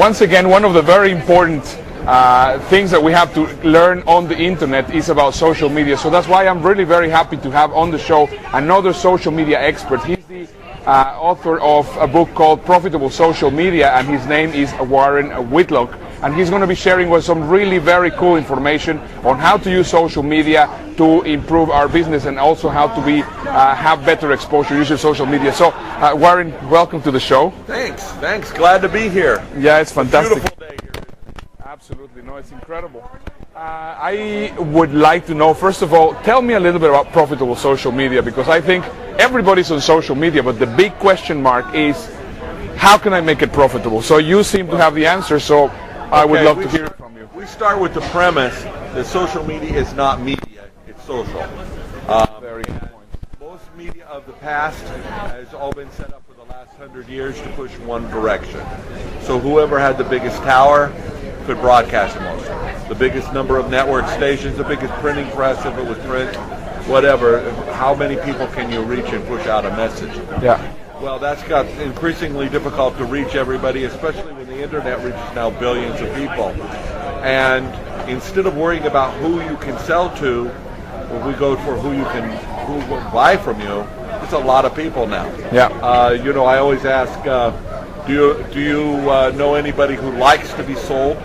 once again, one of the very important things that we have to learn on the internet is about social media. So that's why I'm really very happy to have on the show another social media expert. He's the author of a book called Profitable Social Media, and his name is Warren Whitlock. And he's going to be sharing with some really very cool information on how to use social media to improve our business, and also how to have better exposure using social media. So, Warren, welcome to the show. Thanks. Glad to be here. Yeah, it's fantastic. Beautiful day here. Absolutely, no, it's incredible. I would like to know, first of all, tell me a little bit about profitable social media, because I think everybody's on social media, but the big question mark is, how can I make it profitable? So you seem to have the answer, so I would love to hear it from you. We start with the premise that social media is not media, it's social. Very good point. Most media of the past has all been set up for the last 100 years to push one direction. So whoever had the biggest tower could broadcast the most. The biggest number of network stations, the biggest printing press, if it was print, whatever. How many people can you reach and push out a message? Yeah. Well, that's got increasingly difficult to reach everybody, especially when the internet reaches now billions of people. And instead of worrying about who you can sell to, we go for who will buy from you. It's a lot of people now. Yeah. I always ask, do you know anybody who likes to be sold?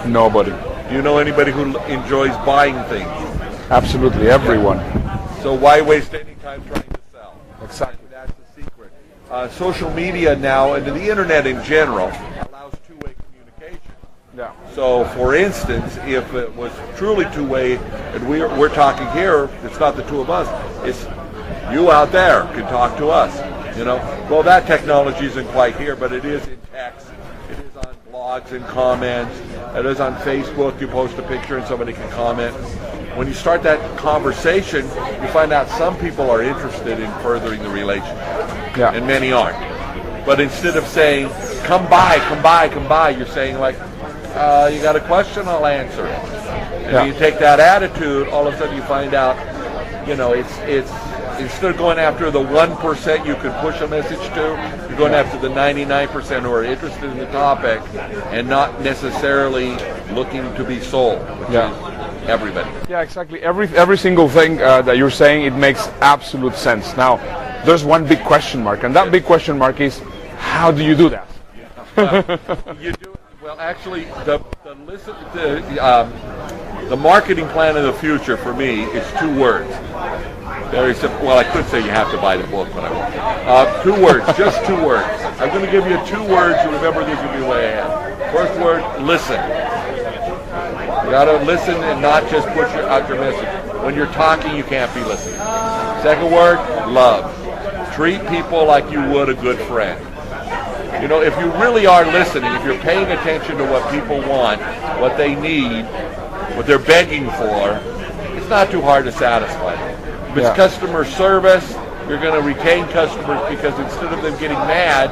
Nobody. Do you know anybody who enjoys buying things? Absolutely, everyone. So why waste any time trying to sell? Exactly. That's the secret. Social media now, and the internet in general, allows two-way communication. Yeah. So, for instance, if it was truly two-way, and we're talking here, it's not the two of us, it's you out there can talk to us. Well, that technology isn't quite here, but it is in text. It is on blogs and comments. It is on Facebook. You post a picture and somebody can comment. When you start that conversation, you find out some people are interested in furthering the relationship, and many aren't. But instead of saying, come by, you're saying like, you got a question, I'll answer it. And you take that attitude, all of a sudden you find out, it's instead of going after the 1% you could push a message to, you're going after the 99% who are interested in the topic and not necessarily looking to be sold, which is everybody. Yeah, exactly. Every single thing that you're saying, it makes absolute sense. Now, there's one big question mark, and that big question mark is, how do you do that? Well, actually, the marketing plan of the future for me is 2 words. Very simple. Well, I could say you have to buy the book, but I won't. 2 words, just 2 words. I'm going to give you 2 words. You remember these, will be way ahead. First word, listen. You got to listen and not just push out your message. When you're talking, you can't be listening. Second word, love. Treat people like you would a good friend. If you really are listening, if you're paying attention to what people want, what they need, what they're begging for, it's not too hard to satisfy them. If it's customer service, you're going to retain customers because instead of them getting mad,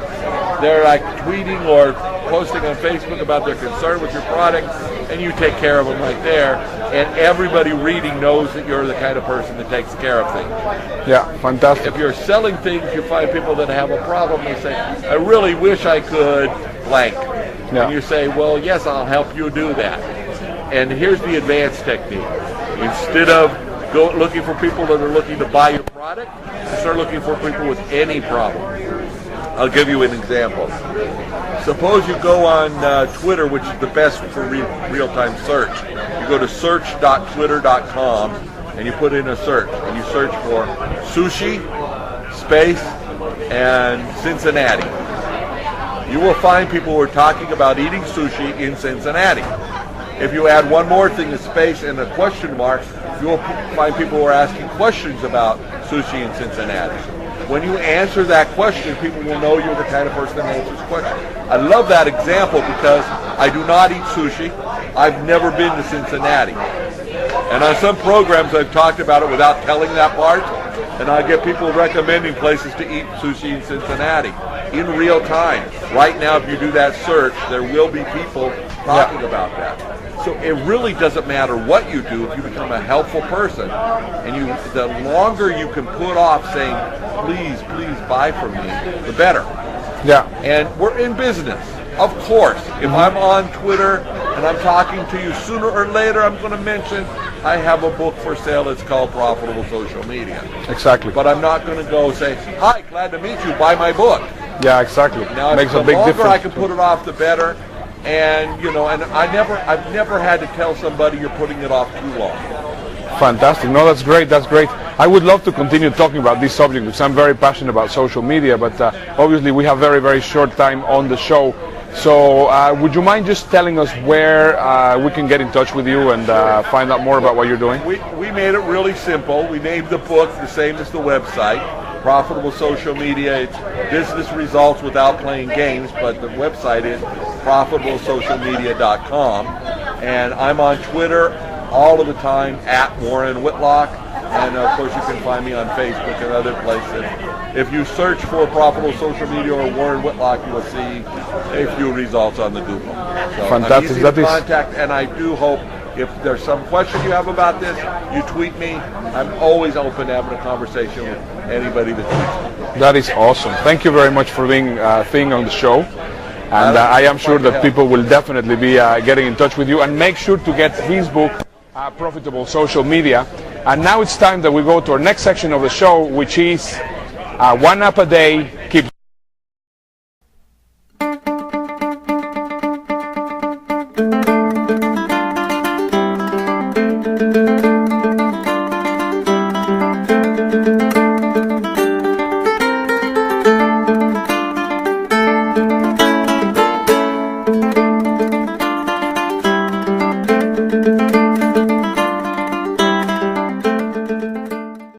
they're like tweeting or posting on Facebook about their concern with your product, and you take care of them right there. And everybody reading knows that you're the kind of person that takes care of things. Yeah, fantastic. If you're selling things, you find people that have a problem. They say, I really wish I could blank. And you say, well, yes, I'll help you do that. And here's the advanced technique. Instead of looking for people that are looking to buy your product, start looking for people with any problem. I'll give you an example. Suppose you go on Twitter, which is the best for real-time search. You go to search.twitter.com and you put in a search, and you search for sushi, space, and Cincinnati. You will find people who are talking about eating sushi in Cincinnati. If you add one more thing, a space and a question mark, you will find people who are asking questions about sushi in Cincinnati. When you answer that question, people will know you're the kind of person that answers questions. I love that example because I do not eat sushi. I've never been to Cincinnati. And on some programs I've talked about it without telling that part, and I get people recommending places to eat sushi in Cincinnati in real time. Right now, if you do that search, there will be people talking about that. So it really doesn't matter what you do if you become a helpful person, and the longer you can put off saying, please buy from me, the better. Yeah. And we're in business. Of course, if I'm on Twitter and I'm talking to you, sooner or later I'm going to mention I have a book for sale. It's called Profitable Social Media. Exactly. But I'm not going to go say, hi, glad to meet you, buy my book. Yeah, exactly. Now, makes the a big longer difference. I can put it off, the better. And, you know, and I've never had to tell somebody you're putting it off too long. Fantastic. No, that's great. That's great. I would love to continue talking about this subject because I'm very passionate about social media, but obviously we have very, very short time on the show. So would you mind just telling us where we can get in touch with you and find out more about what you're doing? We made it really simple. We named the book the same as the website, Profitable Social Media. It's business results without playing games, but the website is profitablesocialmedia.com. And I'm on Twitter all of the time at Warren Whitlock. And of course you can find me on Facebook and other places. If you search for Profitable Social Media or Warren Whitlock, you will see a few results on the Google. So fantastic. I'm easy to contact, and I do hope if there's some question you have about this, you tweet me. I'm always open to having a conversation with anybody that tweets me. That is awesome. Thank you very much for being on the show. And I am sure that people will definitely be getting in touch with you. And make sure to get his book, Profitable Social Media. And now it's time that we go to our next section of the show, which is One App a Day,